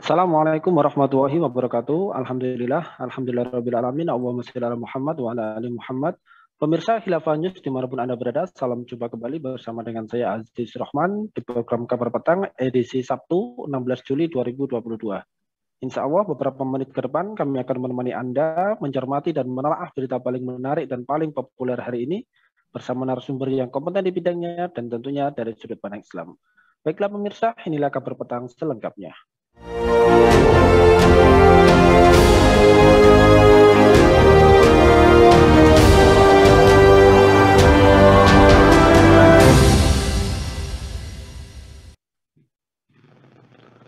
Assalamualaikum warahmatullahi wabarakatuh. Alhamdulillah, alamin. Allahumma shalli ala Muhammad wa ala ali Muhammad. Pemirsa Khilafah News dimanapun Anda berada, salam jumpa kembali bersama dengan saya Aziz Rahman di program Kabar Petang edisi Sabtu 16 Juli 2022. Insya Allah beberapa menit ke depan kami akan menemani Anda mencermati dan menelaah berita paling menarik dan paling populer hari ini bersama narasumber yang kompeten di bidangnya dan tentunya dari sudut pandang Islam. Baiklah pemirsa, inilah Kabar Petang selengkapnya.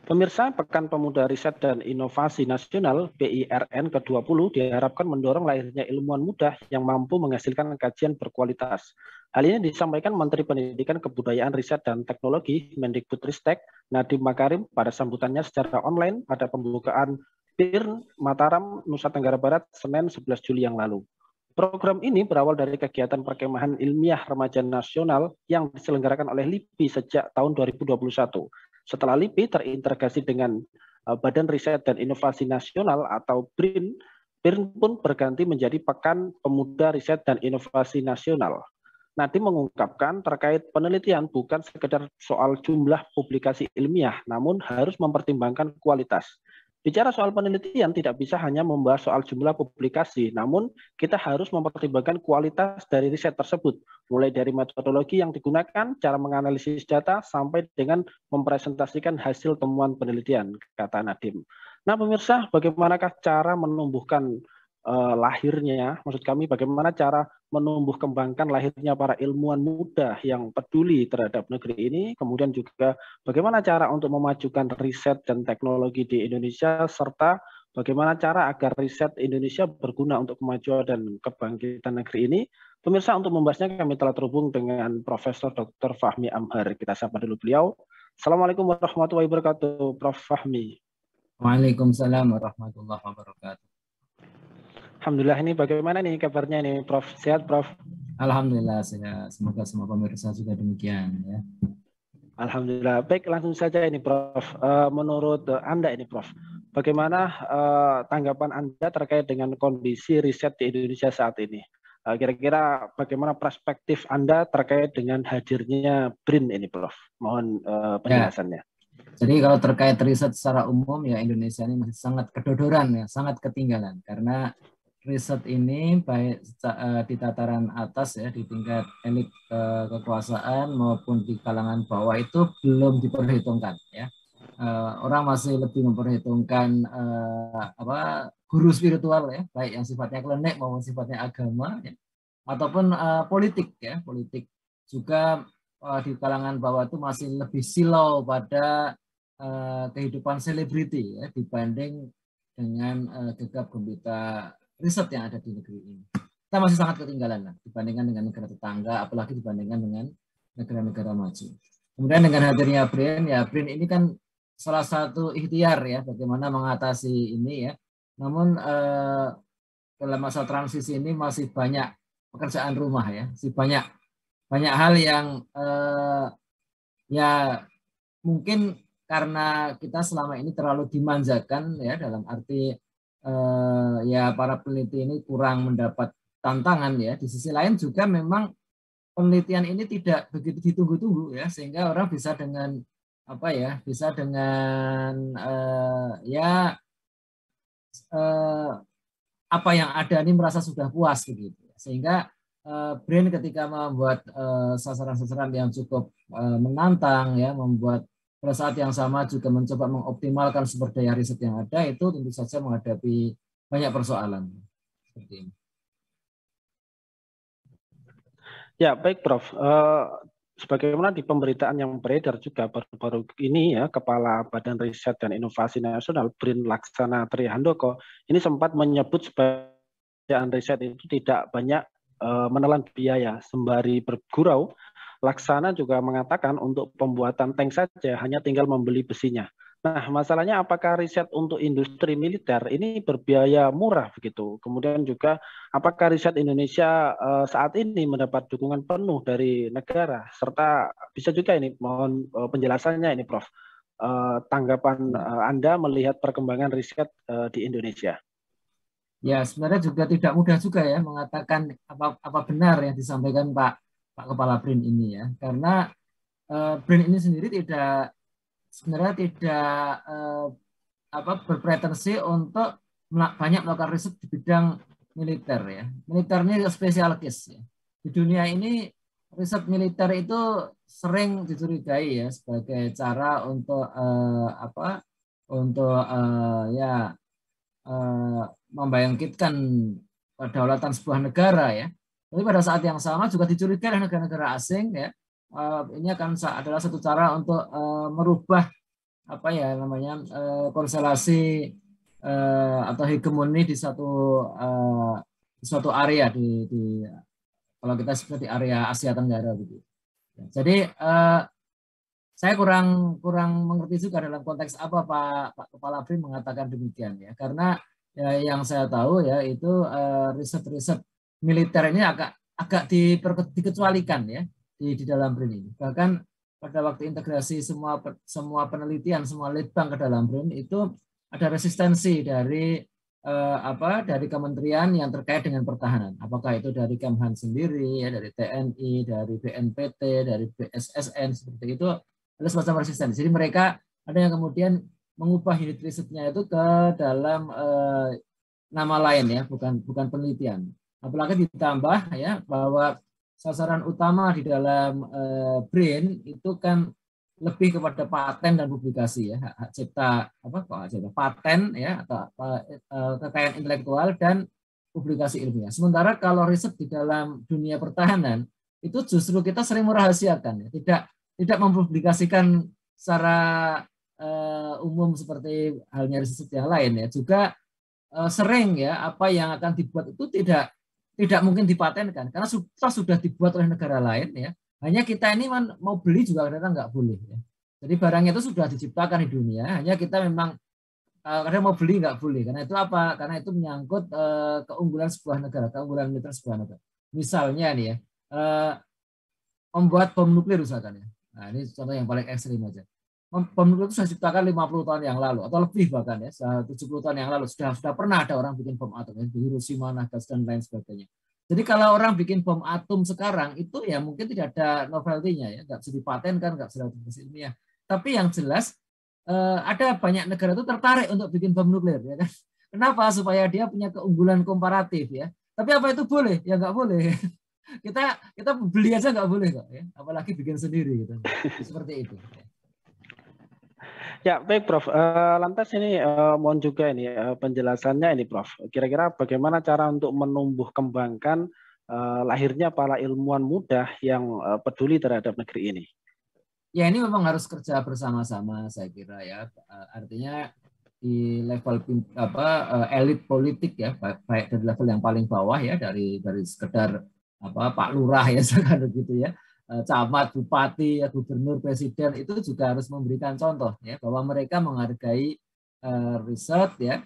Pemirsa, Pekan Pemuda Riset dan Inovasi Nasional PIRN ke-20 diharapkan mendorong lahirnya ilmuwan muda yang mampu menghasilkan kajian berkualitas. Hal ini disampaikan Menteri Pendidikan Kebudayaan Riset dan Teknologi Mendikbudristek Nadiem Makarim pada sambutannya secara online pada pembukaan PIRN Mataram, Nusa Tenggara Barat, Senin 11 Juli yang lalu. Program ini berawal dari kegiatan perkemahan ilmiah remaja nasional yang diselenggarakan oleh LIPI sejak tahun 2021. Setelah LIPI terintegrasi dengan Badan Riset dan Inovasi Nasional atau BRIN, BRIN pun berganti menjadi Pekan Pemuda Riset dan Inovasi Nasional. Nadiem mengungkapkan terkait penelitian bukan sekedar soal jumlah publikasi ilmiah, namun harus mempertimbangkan kualitas. Bicara soal penelitian tidak bisa hanya membahas soal jumlah publikasi, namun kita harus mempertimbangkan kualitas dari riset tersebut, mulai dari metodologi yang digunakan, cara menganalisis data, sampai dengan mempresentasikan hasil temuan penelitian, kata Nadiem. Nah pemirsa, bagaimanakah cara menumbuhkan lahirnya, maksud kami bagaimana cara menumbuh kembangkan lahirnya para ilmuwan muda yang peduli terhadap negeri ini, kemudian juga bagaimana cara untuk memajukan riset dan teknologi di Indonesia, serta bagaimana cara agar riset Indonesia berguna untuk kemajuan dan kebangkitan negeri ini. Pemirsa, untuk membahasnya kami telah terhubung dengan Profesor Dr. Fahmi Amhar. Kita sapa dulu beliau. Assalamualaikum warahmatullahi wabarakatuh, Prof. Fahmi. Waalaikumsalam warahmatullahi wabarakatuh. Alhamdulillah, ini bagaimana nih kabarnya nih, Prof? Sehat, Prof? Alhamdulillah, semoga semua pemirsa juga demikian ya. Alhamdulillah. Baik, langsung saja ini, Prof. Menurut Anda ini, Prof, bagaimana tanggapan Anda terkait dengan kondisi riset di Indonesia saat ini? Kira-kira bagaimana perspektif Anda terkait dengan hadirnya BRIN ini, Prof? Mohon penjelasannya. Jadi kalau terkait riset secara umum ya Indonesia ini masih sangat kedodoran ya, sangat ketinggalan karena riset ini baik di tataran atas ya di tingkat elit kekuasaan maupun di kalangan bawah itu belum diperhitungkan ya. Orang masih lebih memperhitungkan guru spiritual ya, baik yang sifatnya klinik maupun sifatnya agama ya, ataupun politik ya, politik juga di kalangan bawah itu masih lebih silau pada kehidupan selebriti ya dibanding dengan gegap gempita riset yang ada di negeri ini. Kita masih sangat ketinggalan lah dibandingkan dengan negara tetangga, apalagi dibandingkan dengan negara-negara maju. Kemudian dengan hadirnya BRIN, ya BRIN ini kan salah satu ikhtiar ya bagaimana mengatasi ini ya. Namun dalam masa transisi ini masih banyak pekerjaan rumah ya, masih banyak hal yang ya mungkin karena kita selama ini terlalu dimanjakan ya dalam arti ya para peneliti ini kurang mendapat tantangan ya. Di sisi lain juga memang penelitian ini tidak begitu ditunggu-tunggu ya, sehingga orang bisa dengan apa yang ada ini merasa sudah puas begitu. Sehingga BRIN ketika membuat sasaran-sasaran yang cukup menantang ya, membuat pada saat yang sama juga mencoba mengoptimalkan sumber daya riset yang ada, itu tentu saja menghadapi banyak persoalan. Seperti ini. Ya, baik Prof. Sebagaimana di pemberitaan yang beredar juga baru-baru ini ya, Kepala Badan Riset dan Inovasi Nasional BRIN Laksana Trihandoko ini sempat menyebut sebagian riset itu tidak banyak menelan biaya sembari bergurau. Laksana juga mengatakan untuk pembuatan tank saja hanya tinggal membeli besinya. Nah, masalahnya apakah riset untuk industri militer ini berbiaya murah begitu? Kemudian juga apakah riset Indonesia saat ini mendapat dukungan penuh dari negara? Serta bisa juga ini mohon penjelasannya ini, Prof. tanggapan Anda melihat perkembangan riset di Indonesia? Ya, sebenarnya juga tidak mudah juga ya mengatakan apa benar yang disampaikan Pak Kepala BRIN ini ya, karena BRIN ini sendiri sebenarnya tidak berpretensi untuk banyak melakukan riset di bidang militer ya. Militer ini spesial case ya. Di dunia ini riset militer itu sering dicurigai ya sebagai cara untuk membangkitkan kedaulatan sebuah negara ya. Tapi pada saat yang sama juga dicurigai oleh negara-negara asing ya. Ini akan adalah satu cara untuk merubah konstelasi atau hegemoni di suatu area kalau kita seperti area Asia Tenggara gitu. Jadi saya kurang mengerti juga dalam konteks apa Pak Kepala BRIN mengatakan demikian ya, karena ya, yang saya tahu ya itu riset-riset militer ini agak dikecualikan ya di dalam BRIN ini. Bahkan pada waktu integrasi semua penelitian, semua litbang ke dalam BRIN itu ada resistensi dari kementerian yang terkait dengan pertahanan. Apakah itu dari Kemhan sendiri, ya, dari TNI, dari BNPT, dari BSSN seperti itu, ada semacam resistensi. Jadi mereka ada yang kemudian mengubah unit risetnya itu ke dalam nama lain ya, bukan penelitian. Apalagi ditambah ya bahwa sasaran utama di dalam BRIN itu kan lebih kepada paten dan publikasi ya, hak cipta paten ya atau kekayaan intelektual dan publikasi ilmiah. Sementara kalau riset di dalam dunia pertahanan itu justru kita sering merahasiakan ya, tidak mempublikasikan secara umum seperti halnya riset yang lain ya. Juga sering ya apa yang akan dibuat itu tidak mungkin dipatenkan karena sudah dibuat oleh negara lain ya. Hanya kita ini mau beli juga kadang nggak boleh. Ya. Jadi barangnya itu sudah diciptakan di dunia, hanya kita memang kadang mau beli nggak boleh. Karena itu apa? Karena itu menyangkut keunggulan sebuah negara, keunggulan militer sebuah negara. Misalnya nih ya, membuat bom nuklir misalkan ya. Nah ini contoh yang paling ekstrim aja. Bom nuklir itu sudah diciptakan 50 tahun yang lalu atau lebih bahkan ya, 70 tahun yang lalu sudah pernah ada orang bikin bom atom ya, di Hiroshima, Nagasaki dan lain sebagainya. Jadi kalau orang bikin bom atom sekarang itu ya mungkin tidak ada novelty-nya ya, nggak bisa dipatenkan, nggak bisa dipublikasi ilmiah. Tapi yang jelas ada banyak negara itu tertarik untuk bikin bom nuklir ya kan. Kenapa? Supaya dia punya keunggulan komparatif ya. Tapi apa itu boleh? Ya nggak boleh. Kita beli aja nggak boleh kok ya, apalagi bikin sendiri gitu. Seperti itu. Ya, baik Prof. Lantas ini mohon juga ini penjelasannya ini Prof. Kira-kira bagaimana cara untuk menumbuh kembangkan lahirnya para ilmuwan muda yang peduli terhadap negeri ini? Ya ini memang harus kerja bersama-sama saya kira ya. Artinya di level elit politik ya, baik dari level yang paling bawah ya, dari sekedar Pak Lurah ya sekarang gitu ya. Camat, bupati, gubernur, presiden itu juga harus memberikan contoh ya bahwa mereka menghargai riset ya,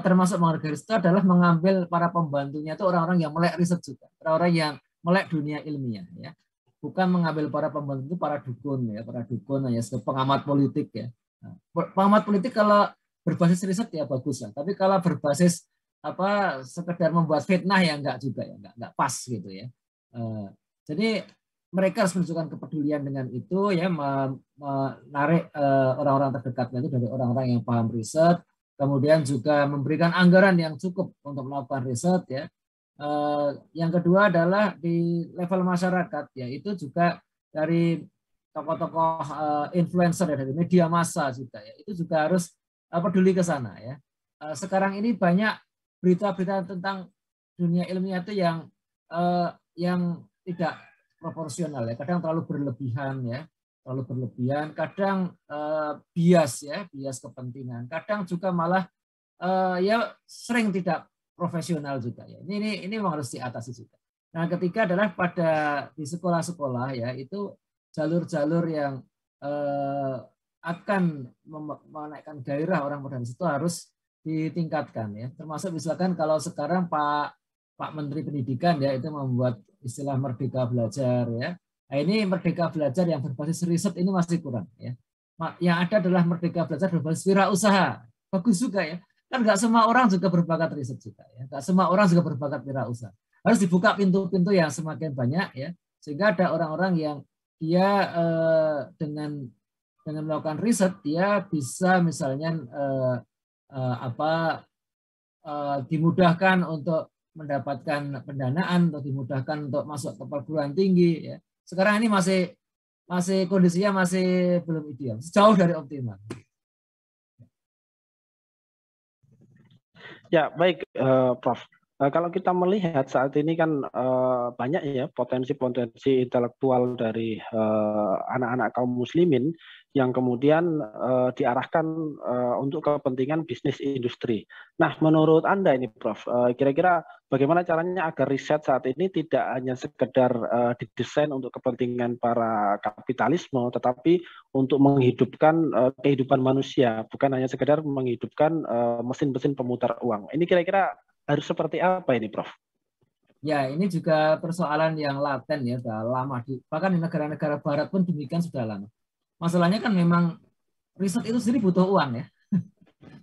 termasuk menghargai riset adalah mengambil para pembantunya itu orang-orang yang melek riset juga, orang-orang yang melek dunia ilmiah ya, bukan mengambil para pembantu itu para dukun hanya pengamat politik ya. Nah, pengamat politik kalau berbasis riset ya bagus lah, tapi kalau berbasis sekedar membuat fitnah ya enggak juga ya, enggak pas gitu ya. Jadi mereka harus menunjukkan kepedulian dengan itu ya, menarik orang-orang terdekatnya itu dari orang-orang yang paham riset, kemudian juga memberikan anggaran yang cukup untuk melakukan riset ya. Yang kedua adalah di level masyarakat ya, itu juga dari tokoh-tokoh influencer ya, dari media massa juga ya, itu juga harus peduli ke sana ya. Sekarang ini banyak berita-berita tentang dunia ilmiah itu yang tidak proporsional ya, kadang terlalu berlebihan ya, kadang bias kepentingan, kadang juga malah ya sering tidak profesional juga ya. Ini memang harus diatasi juga. Nah, ketiga adalah di sekolah-sekolah ya, itu jalur-jalur yang akan menaikkan gairah orang pada itu harus ditingkatkan ya. Termasuk misalkan kalau sekarang Pak Menteri Pendidikan ya itu membuat istilah Merdeka Belajar ya. Nah, ini Merdeka Belajar yang berbasis riset ini masih kurang ya. Yang ada adalah Merdeka Belajar berbasis wirausaha. Bagus juga ya. Kan nggak semua orang juga berbakat riset juga ya. Nggak semua orang juga berbakat wirausaha. Harus dibuka pintu-pintu yang semakin banyak ya, sehingga ada orang-orang yang dia dengan melakukan riset dia bisa misalnya dimudahkan untuk mendapatkan pendanaan atau dimudahkan untuk masuk ke perguruan tinggi ya. Sekarang ini masih kondisinya masih belum ideal, jauh dari optimal. Ya, baik, Prof. Kalau kita melihat saat ini kan banyak ya potensi-potensi intelektual dari anak-anak kaum muslimin yang kemudian diarahkan untuk kepentingan bisnis industri. Nah, menurut Anda ini, Prof, kira-kira bagaimana caranya agar riset saat ini tidak hanya sekedar didesain untuk kepentingan para kapitalisme, tetapi untuk menghidupkan kehidupan manusia, bukan hanya sekedar menghidupkan mesin-mesin pemutar uang. Ini kira-kira harus seperti apa ini, Prof? Ya, ini juga persoalan yang laten ya, sudah lama. Bahkan di negara-negara barat pun demikian sudah lama. Masalahnya kan memang riset itu sendiri butuh uang ya.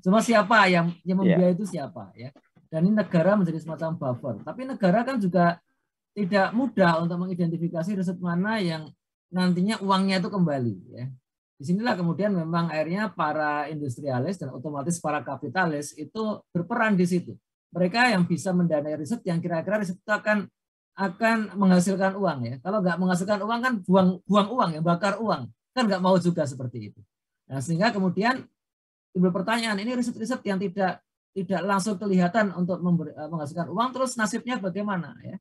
Cuma siapa yang membiayai itu siapa ya. Dan ini negara menjadi semacam buffer. Tapi negara kan juga tidak mudah untuk mengidentifikasi riset mana yang nantinya uangnya itu kembali ya. Disinilah kemudian memang akhirnya para industrialis dan otomatis para kapitalis itu berperan di situ. Mereka yang bisa mendanai riset yang kira-kira riset itu akan menghasilkan uang ya. Kalau nggak menghasilkan uang kan buang uang ya, bakar uang. Kan nggak mau juga seperti itu. Nah, sehingga kemudian timbul pertanyaan, ini riset-riset yang tidak langsung kelihatan untuk menghasilkan uang, terus nasibnya bagaimana ya?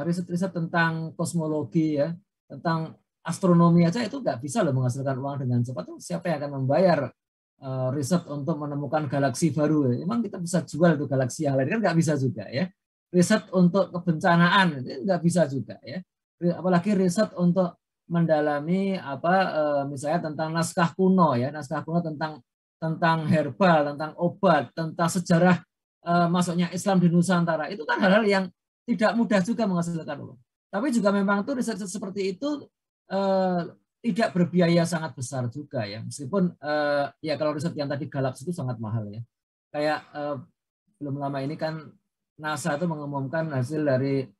Riset-riset tentang kosmologi ya, tentang astronomi aja itu nggak bisa loh menghasilkan uang dengan cepat. Siapa yang akan membayar riset untuk menemukan galaksi baru? Emang kita bisa jual itu galaksi yang lain? Kan nggak bisa juga ya. Riset untuk kebencanaan itu nggak bisa juga ya. Apalagi riset untuk mendalami misalnya tentang naskah kuno ya, naskah kuno tentang herbal, tentang obat, tentang sejarah masuknya Islam di Nusantara. Itu kan hal-hal yang tidak mudah juga menghasilkan uang. Tapi juga memang tuh riset seperti itu tidak berbiaya sangat besar juga ya. Meskipun ya kalau riset yang tadi galaksi itu sangat mahal ya. Kayak belum lama ini kan NASA itu mengumumkan hasil dari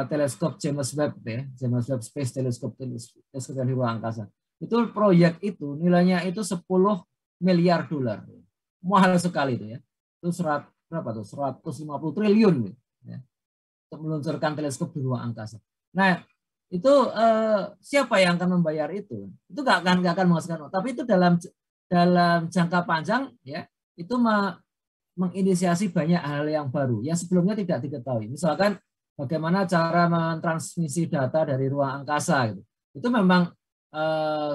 teleskop James Webb ya, James Webb Space Telescope dari ruang angkasa. Itu proyek itu nilainya itu 10 miliar dolar. Mahal sekali itu ya. Itu berapa tuh? 150 triliun ya. Untuk meluncurkan teleskop di ruang angkasa. Nah, itu siapa yang akan membayar itu? Itu nggak akan menghasilkan uang. Tapi itu dalam jangka panjang ya, itu menginisiasi banyak hal yang baru yang sebelumnya tidak diketahui. Misalkan bagaimana cara mentransmisi data dari ruang angkasa gitu. Itu memang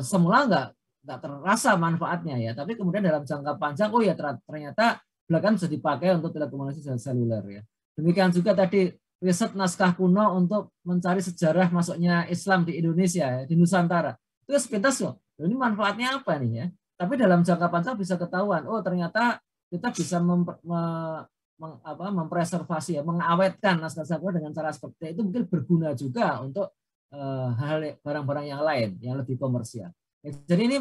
semula nggak terasa manfaatnya ya, tapi kemudian dalam jangka panjang oh ya ternyata belakangan bisa dipakai untuk telekomunikasi seluler ya. Demikian juga tadi riset naskah kuno untuk mencari sejarah masuknya Islam di Indonesia ya, di Nusantara. Itu sepintas loh. Ini manfaatnya apa nih ya? Tapi dalam jangka panjang bisa ketahuan, oh ternyata kita bisa mempreservasi ya, mengawetkan naskah kuno dengan cara seperti itu mungkin berguna juga untuk hal barang-barang yang lain yang lebih komersial. Jadi ini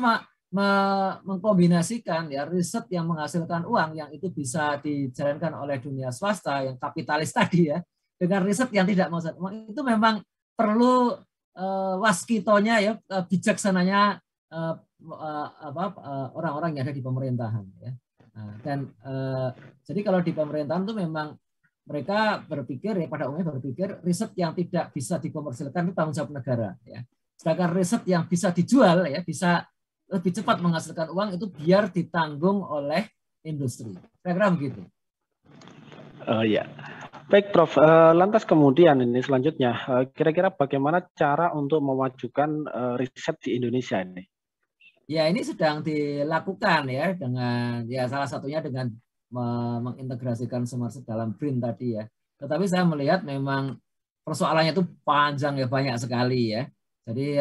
mengkombinasikan ya riset yang menghasilkan uang yang itu bisa dijalankan oleh dunia swasta yang kapitalis tadi ya, dengan riset yang tidak menghasilkan uang. Itu memang perlu waskitonya ya, bijaksananya orang-orang yang ada di pemerintahan ya. Dan jadi kalau di pemerintahan itu memang mereka berpikir ya, pada umumnya berpikir riset yang tidak bisa dikomersilkan itu tanggung jawab negara ya. Sedangkan riset yang bisa dijual ya, bisa lebih cepat menghasilkan uang itu biar ditanggung oleh industri. Kira-kira begitu. Ya. Baik, Prof. Lantas kemudian ini selanjutnya, kira-kira bagaimana cara untuk memajukan riset di Indonesia ini? Ya, ini sedang dilakukan ya dengan ya salah satunya dengan mengintegrasikan Smart dalam BRIN tadi ya. Tetapi saya melihat memang persoalannya itu panjang ya, banyak sekali ya. Jadi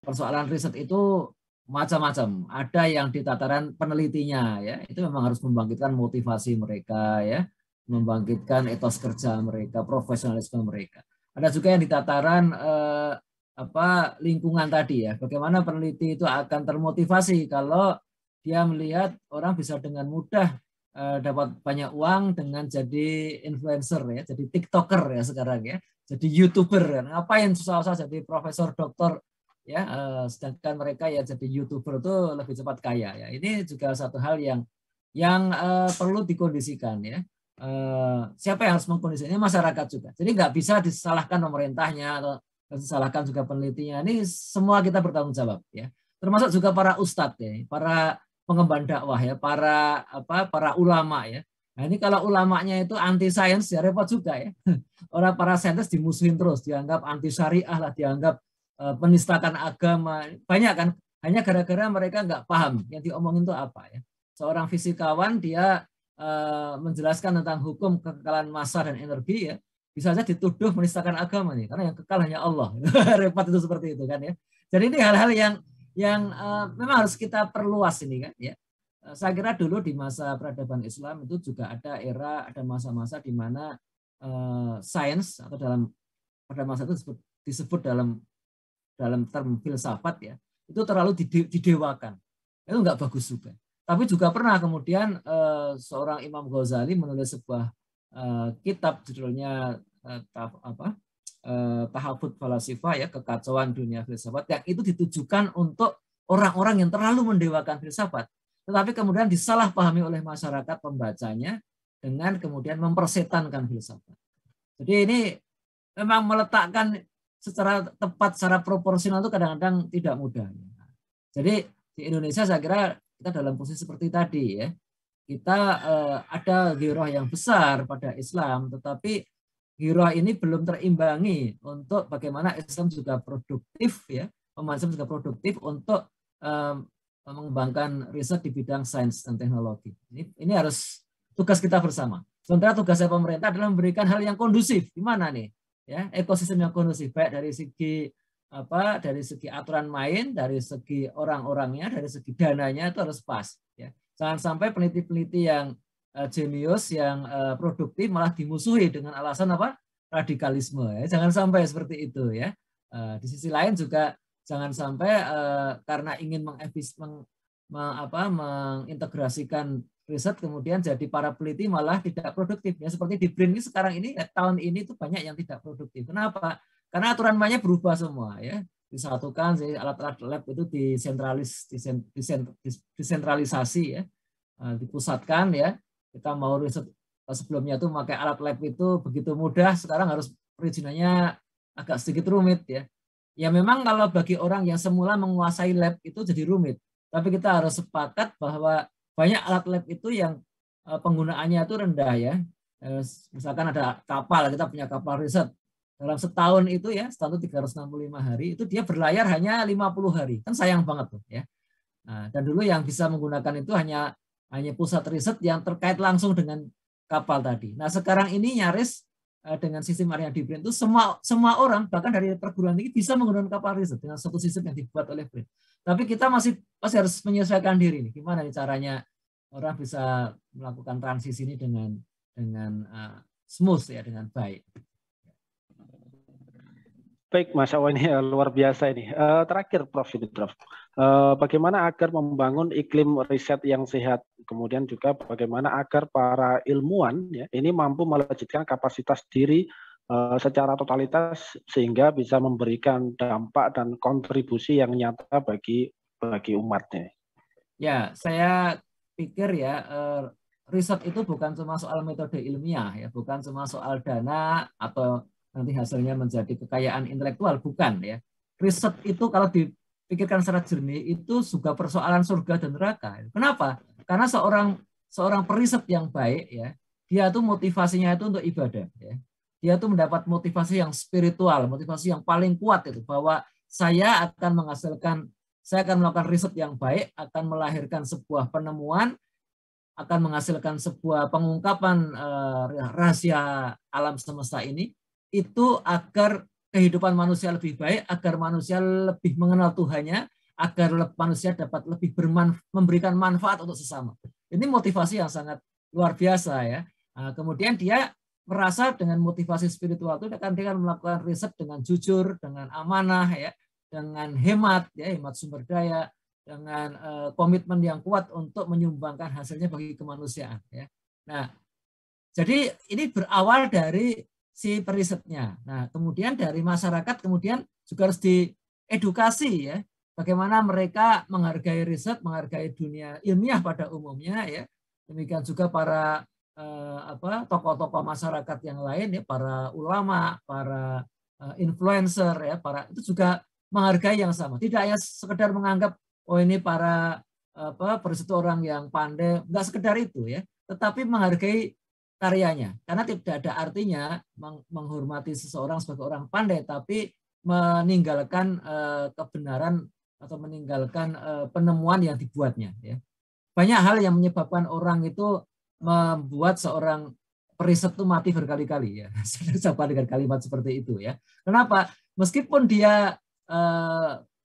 persoalan riset itu macam-macam. Ada yang di tataran penelitinya ya, itu memang harus membangkitkan motivasi mereka ya, membangkitkan etos kerja mereka, profesionalisme mereka. Ada juga yang di tataran lingkungan tadi ya. Bagaimana peneliti itu akan termotivasi kalau dia melihat orang bisa dengan mudah dapat banyak uang dengan jadi influencer ya, jadi TikToker ya sekarang ya, jadi YouTuber kan. Ngapain susah-susah jadi profesor, doktor ya, sedangkan mereka ya jadi YouTuber itu lebih cepat kaya ya. Ini juga satu hal yang perlu dikondisikan ya. Siapa yang harus mengkondisikannya? Masyarakat juga. Jadi nggak bisa disalahkan pemerintahnya atau disalahkan juga penelitinya. Ini semua kita bertanggung jawab ya. Termasuk juga para ustadz ya, para pengemban dakwah ya, para ulama ya. Nah ini kalau ulamanya itu anti sains ya repot juga ya. Orang para saintis dimusuhin terus, dianggap anti syariah lah, dianggap penistakan agama. Banyak kan, hanya gara-gara mereka nggak paham yang diomongin itu apa ya. Seorang fisikawan dia menjelaskan tentang hukum kekekalan massa dan energi ya, bisa saja dituduh menistakan agama nih, karena yang kekal hanya Allah. Repot itu seperti itu kan ya. Jadi ini hal-hal yang memang harus kita perluas ini kan ya. Saya kira dulu di masa peradaban Islam itu juga ada masa-masa di mana sains atau pada masa itu disebut dalam term filsafat ya, itu terlalu didewakan. Itu nggak bagus juga. Tapi juga pernah kemudian seorang Imam Ghazali menulis sebuah kitab judulnya Tahafut Falasifah ya, kekacauan dunia filsafat, yang itu ditujukan untuk orang-orang yang terlalu mendewakan filsafat, tetapi kemudian disalahpahami oleh masyarakat pembacanya dengan kemudian mempersetankan filsafat. Jadi ini memang meletakkan secara tepat, secara proporsional itu kadang-kadang tidak mudah. Jadi di Indonesia saya kira kita dalam posisi seperti tadi ya. Kita ada giroh yang besar pada Islam, tetapi giroh ini belum terimbangi untuk bagaimana Islam juga produktif ya, umat Islam juga produktif untuk mengembangkan riset di bidang sains dan teknologi. Ini harus tugas kita bersama. Sementara tugasnya pemerintah adalah memberikan hal yang kondusif. Di mana nih? Ya, ekosistem yang kondusif, baik dari segi aturan main, dari segi orang-orangnya, dari segi dananya itu harus pas. Ya. Jangan sampai peneliti-peneliti yang jenius, yang produktif malah dimusuhi dengan alasan radikalisme. Ya. Jangan sampai seperti itu ya. Di sisi lain juga jangan sampai karena ingin mengintegrasikan riset kemudian jadi para peneliti malah tidak produktif. Ya, seperti di BRIN ini sekarang ini tahun ini itu banyak yang tidak produktif. Kenapa? Karena aturan mainnya berubah semua ya. Disatukan alat-alat lab itu disentralisasi ya. Dipusatkan ya. Kita mau riset sebelumnya itu memakai alat lab itu begitu mudah, sekarang harus perizinannya agak sedikit rumit ya. Ya memang kalau bagi orang yang semula menguasai lab itu jadi rumit. Tapi kita harus sepakat bahwa banyak alat lab itu yang penggunaannya itu rendah ya. Misalkan ada kapal, kita punya kapal riset. Dalam setahun itu ya, setahun itu 365 hari, itu dia berlayar hanya 50 hari. Kan sayang banget tuh ya. Nah, dan dulu yang bisa menggunakan itu hanya pusat riset yang terkait langsung dengan kapal tadi. Nah sekarang ini nyaris dengan sistem Ariadne BRIN itu semua orang bahkan dari perguruan tinggi bisa menggunakan kapal riset dengan satu sistem yang dibuat oleh BRIN. Tapi kita masih harus menyesuaikan diri nih. Gimana nih caranya orang bisa melakukan transisi ini dengan smooth ya, dengan baik. Baik, Mas Awan, ini luar biasa ini. Terakhir, Prof. Bagaimana agar membangun iklim riset yang sehat, kemudian juga bagaimana agar para ilmuwan ya, ini mampu melejitkan kapasitas diri secara totalitas sehingga bisa memberikan dampak dan kontribusi yang nyata bagi umatnya. Ya, saya pikir ya riset itu bukan cuma soal metode ilmiah ya, bukan cuma soal dana atau nanti hasilnya menjadi kekayaan intelektual, bukan ya. Riset itu kalau dipikirkan secara jernih itu juga persoalan surga dan neraka. Kenapa? Karena seorang periset yang baik ya, dia tuh motivasinya itu untuk ibadah ya. Dia tuh mendapat motivasi yang spiritual, motivasi yang paling kuat itu bahwa saya akan melakukan riset yang baik, akan melahirkan sebuah penemuan, akan menghasilkan sebuah pengungkapan rahasia alam semesta ini, itu agar kehidupan manusia lebih baik, agar manusia lebih mengenal Tuhannya, agar manusia dapat lebih memberikan manfaat untuk sesama. Ini motivasi yang sangat luar biasa ya. Nah, kemudian dia merasa dengan motivasi spiritual itu dia akan melakukan riset dengan jujur, dengan amanah, ya, dengan hemat, ya, hemat sumber daya, dengan komitmen yang kuat untuk menyumbangkan hasilnya bagi kemanusiaan. Ya. Nah, jadi ini berawal dari si perisetnya. Nah, kemudian dari masyarakat kemudian juga harus diedukasi, ya, bagaimana mereka menghargai riset, menghargai dunia ilmiah pada umumnya, ya. Demikian juga para tokoh-tokoh masyarakat yang lain, ya, para ulama, para influencer, ya, para itu juga menghargai yang sama. Tidak hanya sekedar menganggap oh ini para periset orang yang pandai, enggak sekedar itu, ya, tetapi menghargai karyanya. Karena tidak ada artinya menghormati seseorang sebagai orang pandai tapi meninggalkan kebenaran atau meninggalkan penemuan yang dibuatnya, ya. Banyak hal yang menyebabkan orang itu membuat seorang periset itu mati berkali-kali, ya. Saya dengan kalimat seperti itu, ya. Kenapa? Meskipun dia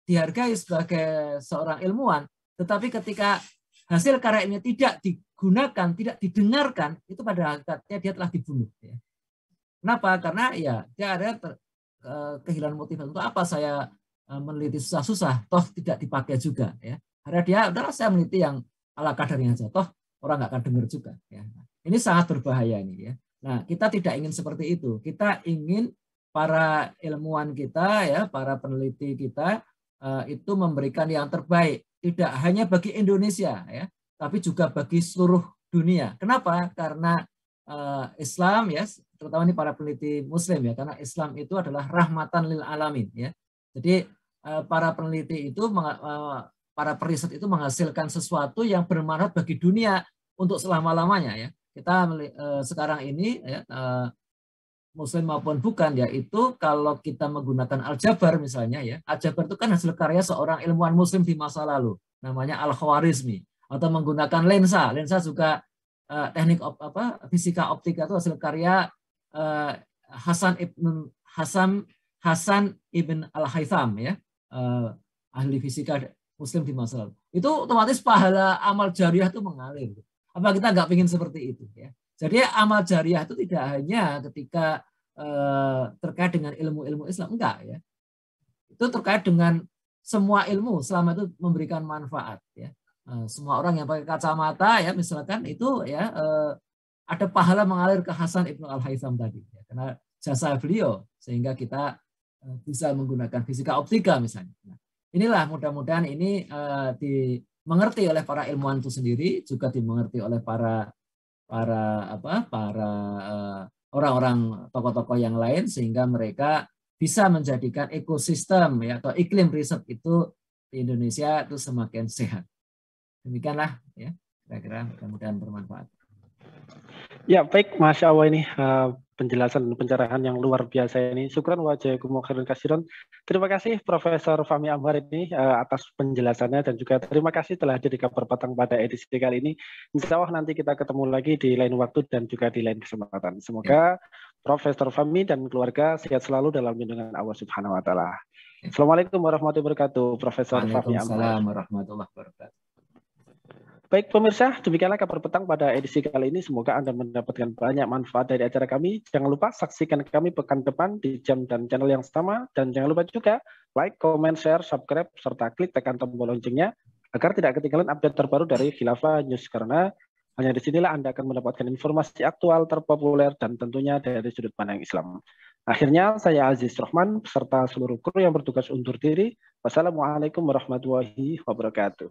dihargai sebagai seorang ilmuwan, tetapi ketika hasil karya ini tidak digunakan, tidak didengarkan, itu pada hakikatnya dia telah dibunuh, ya. Kenapa? Karena ya dia ada kehilangan motivasi. Untuk apa saya meneliti susah-susah, toh tidak dipakai juga, ya. Karena dia, udahlah saya meneliti yang ala kadarnya saja, toh orang nggak akan dengar juga, ya. Ini sangat berbahaya ini, ya. Nah, kita tidak ingin seperti itu. Kita ingin para ilmuwan kita, ya, para peneliti kita itu memberikan yang terbaik, tidak hanya bagi Indonesia, ya, tapi juga bagi seluruh dunia. Kenapa? Karena Islam, ya, terutama ini para peneliti Muslim, ya, karena Islam itu adalah rahmatan lil alamin, ya. Jadi para peneliti itu para periset itu menghasilkan sesuatu yang bermanfaat bagi dunia untuk selama-lamanya, ya. Kita sekarang ini, ya, Muslim maupun bukan, ya, itu kalau kita menggunakan aljabar misalnya, ya, aljabar itu kan hasil karya seorang ilmuwan Muslim di masa lalu, namanya Al-Khwarizmi, atau menggunakan lensa juga teknik fisika optika itu hasil karya Hasan ibn Al-Haytham, ya, ahli fisika Muslim di masa lalu. Itu otomatis pahala amal jariah itu mengalir. Apa kita nggak ingin seperti itu, ya? Jadi amal jariah itu tidak hanya ketika terkait dengan ilmu-ilmu Islam, enggak, ya. Itu terkait dengan semua ilmu selama itu memberikan manfaat, ya. Semua orang yang pakai kacamata, ya, misalkan itu, ya, ada pahala mengalir ke Hasan ibn Al-Haytham tadi, ya, karena jasa beliau sehingga kita bisa menggunakan fisika optika misalnya. Nah, inilah mudah-mudahan ini dimengerti oleh para ilmuwan itu sendiri, juga dimengerti oleh para orang-orang tokoh-tokoh yang lain, sehingga mereka bisa menjadikan ekosistem, ya, atau iklim riset itu di Indonesia itu semakin sehat. Demikianlah, ya, kira-kira, mudah-mudahan bermanfaat. Ya, baik, Masya Allah, ini penjelasan dan pencerahan yang luar biasa ini. Syukran wa jazakumullahu khairan katsiran. Terima kasih Profesor Fahmi Ambar ini atas penjelasannya, dan juga terima kasih telah hadir di Kabar Petang pada edisi kali ini. Insya Allah nanti kita ketemu lagi di lain waktu dan juga di lain kesempatan. Semoga Profesor Fahmi dan keluarga sehat selalu dalam lindungan Allah Subhanahu wa Ta'ala. Assalamualaikum warahmatullahi wabarakatuh, Profesor Fahmi Ambar. Waalaikumsalam warahmatullahi wabarakatuh. Baik pemirsa, demikianlah Kabar Petang pada edisi kali ini. Semoga Anda mendapatkan banyak manfaat dari acara kami. Jangan lupa saksikan kami pekan depan di jam dan channel yang sama. Dan jangan lupa juga like, comment, share, subscribe, serta klik tekan tombol loncengnya agar tidak ketinggalan update terbaru dari Khilafah News. Karena hanya di sinilah Anda akan mendapatkan informasi aktual, terpopuler, dan tentunya dari sudut pandang Islam. Akhirnya, saya Aziz Rahman beserta seluruh kru yang bertugas undur diri. Wassalamualaikum warahmatullahi wabarakatuh.